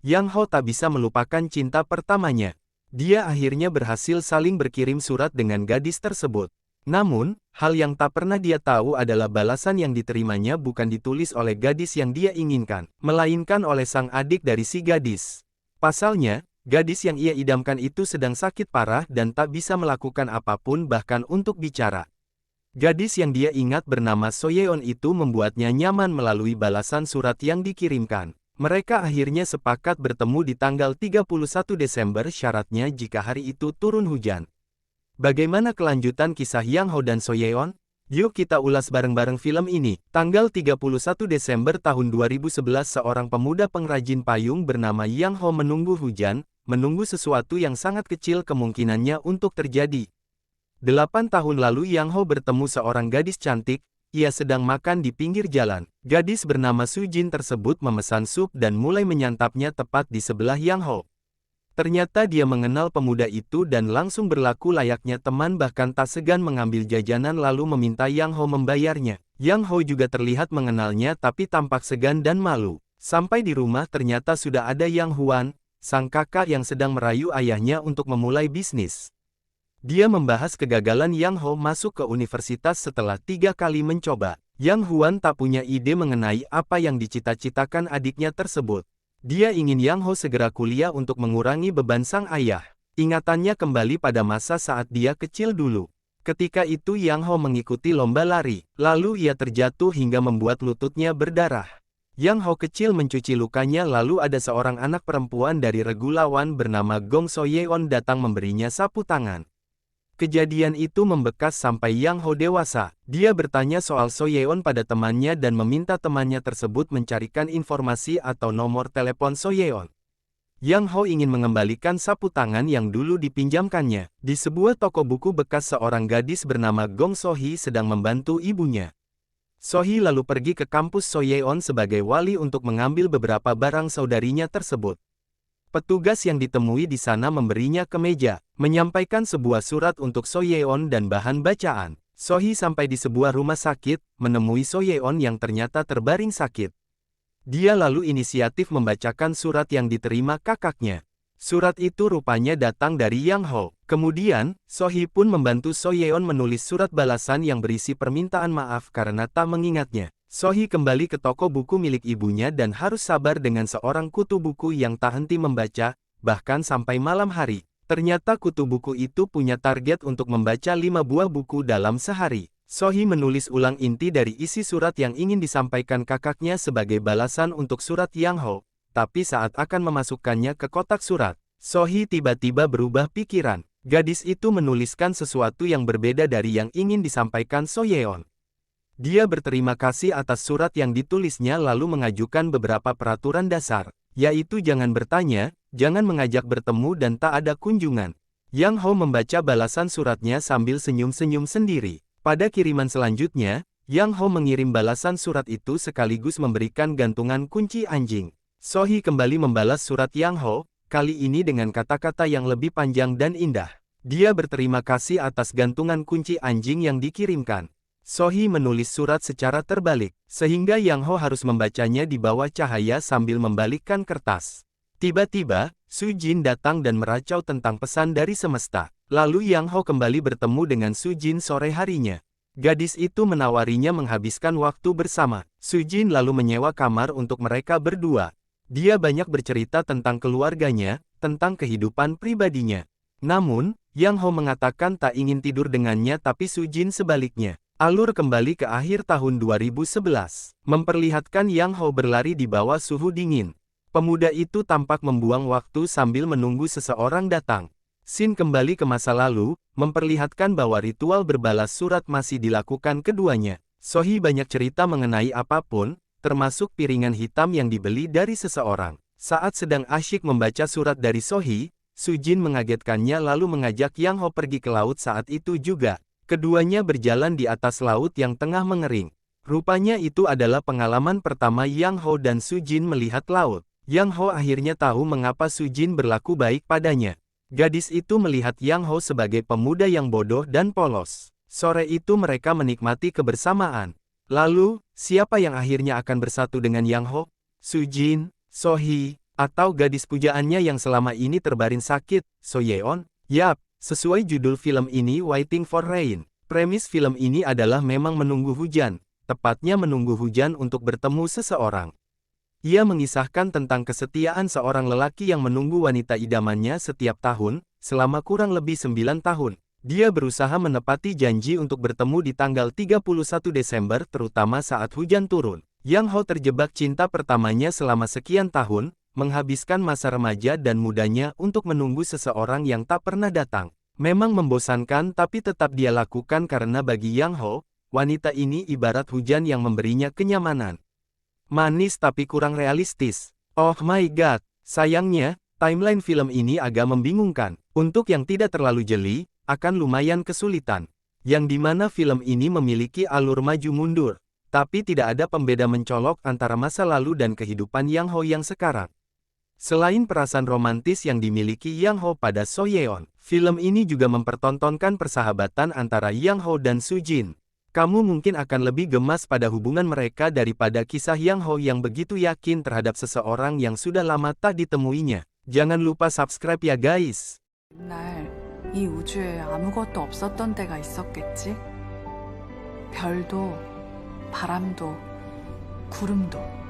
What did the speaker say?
Yang Ho tak bisa melupakan cinta pertamanya. Dia akhirnya berhasil saling berkirim surat dengan gadis tersebut. Namun, hal yang tak pernah dia tahu adalah balasan yang diterimanya bukan ditulis oleh gadis yang dia inginkan, melainkan oleh sang adik dari si gadis. Pasalnya, gadis yang ia idamkan itu sedang sakit parah dan tak bisa melakukan apapun bahkan untuk bicara. Gadis yang dia ingat bernama Soyeon itu membuatnya nyaman melalui balasan surat yang dikirimkan. Mereka akhirnya sepakat bertemu di tanggal 31 Desember syaratnya jika hari itu turun hujan. Bagaimana kelanjutan kisah Yang Ho dan Soyeon? Yuk kita ulas bareng-bareng film ini. Tanggal 31 Desember tahun 2011 seorang pemuda pengrajin payung bernama Yang Ho menunggu hujan, menunggu sesuatu yang sangat kecil kemungkinannya untuk terjadi. 8 tahun lalu Yang Ho bertemu seorang gadis cantik. Ia sedang makan di pinggir jalan. Gadis bernama Sujin tersebut memesan sup dan mulai menyantapnya tepat di sebelah Yang Ho. Ternyata dia mengenal pemuda itu dan langsung berlaku layaknya teman bahkan tak segan mengambil jajanan lalu meminta Yang Ho membayarnya. Yang Ho juga terlihat mengenalnya tapi tampak segan dan malu. Sampai di rumah ternyata sudah ada Yang Huan, sang kakak yang sedang merayu ayahnya untuk memulai bisnis. Dia membahas kegagalan Yang Ho masuk ke universitas setelah 3 kali mencoba. Yang Huan tak punya ide mengenai apa yang dicita-citakan adiknya tersebut. Dia ingin Yang Ho segera kuliah untuk mengurangi beban sang ayah. Ingatannya kembali pada masa saat dia kecil dulu. Ketika itu Yang Ho mengikuti lomba lari, lalu ia terjatuh hingga membuat lututnya berdarah. Yang Ho kecil mencuci lukanya lalu ada seorang anak perempuan dari regu lawan bernama Gong Soyeon datang memberinya sapu tangan. Kejadian itu membekas sampai Yang Ho dewasa. Dia bertanya soal Soyeon pada temannya dan meminta temannya tersebut mencarikan informasi atau nomor telepon Soyeon. Yang Ho ingin mengembalikan sapu tangan yang dulu dipinjamkannya. Di sebuah toko buku bekas seorang gadis bernama Gong Sohee sedang membantu ibunya. Sohee lalu pergi ke kampus Soyeon sebagai wali untuk mengambil beberapa barang saudarinya tersebut. Petugas yang ditemui di sana memberinya kemeja, menyampaikan sebuah surat untuk Soyeon dan bahan bacaan. Sohee sampai di sebuah rumah sakit, menemui Soyeon yang ternyata terbaring sakit. Dia lalu inisiatif membacakan surat yang diterima kakaknya. Surat itu rupanya datang dari Yang Ho. Kemudian, Sohee pun membantu Soyeon menulis surat balasan yang berisi permintaan maaf karena tak mengingatnya. Sohee kembali ke toko buku milik ibunya dan harus sabar dengan seorang kutu buku yang tak henti membaca, bahkan sampai malam hari. Ternyata kutu buku itu punya target untuk membaca 5 buah buku dalam sehari. Sohee menulis ulang inti dari isi surat yang ingin disampaikan kakaknya sebagai balasan untuk surat Yang Ho. Tapi saat akan memasukkannya ke kotak surat, Sohee tiba-tiba berubah pikiran. Gadis itu menuliskan sesuatu yang berbeda dari yang ingin disampaikan Soyeon. Dia berterima kasih atas surat yang ditulisnya lalu mengajukan beberapa peraturan dasar, yaitu jangan bertanya, jangan mengajak bertemu dan tak ada kunjungan. Yang Ho membaca balasan suratnya sambil senyum-senyum sendiri. Pada kiriman selanjutnya, Yang Ho mengirim balasan surat itu sekaligus memberikan gantungan kunci anjing. Sohee kembali membalas surat Yang Ho, kali ini dengan kata-kata yang lebih panjang dan indah. Dia berterima kasih atas gantungan kunci anjing yang dikirimkan. Sohee menulis surat secara terbalik, sehingga Yang Ho harus membacanya di bawah cahaya sambil membalikkan kertas. Tiba-tiba, Sujin datang dan meracau tentang pesan dari semesta. Lalu Yang Ho kembali bertemu dengan Sujin sore harinya. Gadis itu menawarinya menghabiskan waktu bersama. Sujin lalu menyewa kamar untuk mereka berdua. Dia banyak bercerita tentang keluarganya, tentang kehidupan pribadinya. Namun, Yang Ho mengatakan tak ingin tidur dengannya tapi Sujin sebaliknya. Alur kembali ke akhir tahun 2011, memperlihatkan Yang Ho berlari di bawah suhu dingin. Pemuda itu tampak membuang waktu sambil menunggu seseorang datang. Scene kembali ke masa lalu, memperlihatkan bahwa ritual berbalas surat masih dilakukan keduanya. Sohee banyak cerita mengenai apapun, termasuk piringan hitam yang dibeli dari seseorang. Saat sedang asyik membaca surat dari Sohee, Sujin mengagetkannya lalu mengajak Yang Ho pergi ke laut saat itu juga. Keduanya berjalan di atas laut yang tengah mengering. Rupanya itu adalah pengalaman pertama Yang Ho dan Sujin melihat laut. Yang Ho akhirnya tahu mengapa Sujin berlaku baik padanya. Gadis itu melihat Yang Ho sebagai pemuda yang bodoh dan polos. Sore itu mereka menikmati kebersamaan. Lalu, siapa yang akhirnya akan bersatu dengan Yang Ho? Sujin, Sohee, Atau gadis pujaannya yang selama ini terbaring sakit, So Yeon? Yap, sesuai judul film ini Waiting for Rain. Premis film ini adalah memang menunggu hujan, tepatnya menunggu hujan untuk bertemu seseorang. Ia mengisahkan tentang kesetiaan seorang lelaki yang menunggu wanita idamannya setiap tahun, selama kurang lebih 9 tahun. Dia berusaha menepati janji untuk bertemu di tanggal 31 Desember terutama saat hujan turun. Yang Ho terjebak cinta pertamanya selama sekian tahun, menghabiskan masa remaja dan mudanya untuk menunggu seseorang yang tak pernah datang. Memang membosankan tapi tetap dia lakukan karena bagi Yang Ho, wanita ini ibarat hujan yang memberinya kenyamanan. Manis tapi kurang realistis. Oh my god, sayangnya, timeline film ini agak membingungkan. Untuk yang tidak terlalu jeli, akan lumayan kesulitan. Yang dimana film ini memiliki alur maju mundur, tapi tidak ada pembeda mencolok antara masa lalu dan kehidupan Yang Ho yang sekarang. Selain perasaan romantis yang dimiliki Yang Ho pada So Yeon, film ini juga mempertontonkan persahabatan antara Yang Ho dan Soo Jin. Kamu mungkin akan lebih gemas pada hubungan mereka daripada kisah Yang Ho yang begitu yakin terhadap seseorang yang sudah lama tak ditemuinya. Jangan lupa subscribe ya guys. 옛날 이 우주에 아무것도 없었던 때가 있었겠지? 별도, 바람도, 구름도.